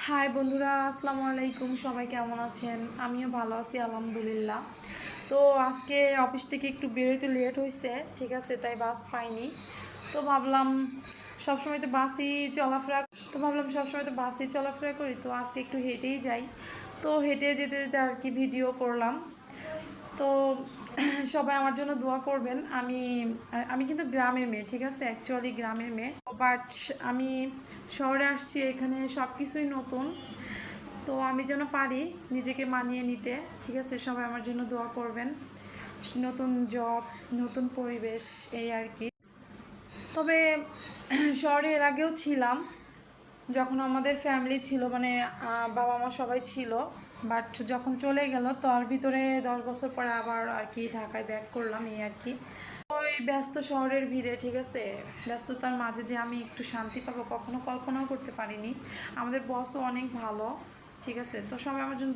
High বন্ধুরা, আসসালামু আলাইকুম। সবাই কেমন আছেন? আমিও ভালো আছি আলহামদুলিল্লাহ। তো আজকে অফিস থেকে একটু বেরোতে লেট হয়েছে, ঠিক আছে, তাই বাস পাইনি। তো ভাবলাম সবসময় তো বাসই চলাফেরা করি, তো আজকে একটু হেঁটেই যাই। তো হেঁটে যেতে যেতে আর কি ভিডিও করলাম। তো সবাই আমার জন্য দোয়া করবেন। আমি আমি কিন্তু গ্রামের মেয়ে, ঠিক আছে, অ্যাকচুয়ালি গ্রামের মেয়ে, বাট আমি শহরে আসছি, এখানে সব কিছুই নতুন। তো আমি যেন পারি নিজেকে মানিয়ে নিতে, ঠিক আছে। সবাই আমার জন্য দোয়া করবেন। নতুন জব, নতুন পরিবেশ, এই আর কি। তবে শহরে এর আগেও ছিলাম, যখন আমাদের ফ্যামিলি ছিল, মানে বাবা মা সবাই ছিল। বাট যখন চলে গেল, তার ভিতরে 10 বছর পরে আবার আর কি ঢাকায় ব্যাক করলাম, এই আর কি। ওই ব্যস্ত শহরের ভিড়ে, ঠিক আছে, ব্যস্ততার মাঝে যে আমি একটু শান্তি পাবো কখনো কল্পনাও করতে পারিনি। আমাদের বসও অনেক ভালো, ঠিক আছে। তো সবাই আমার জন্য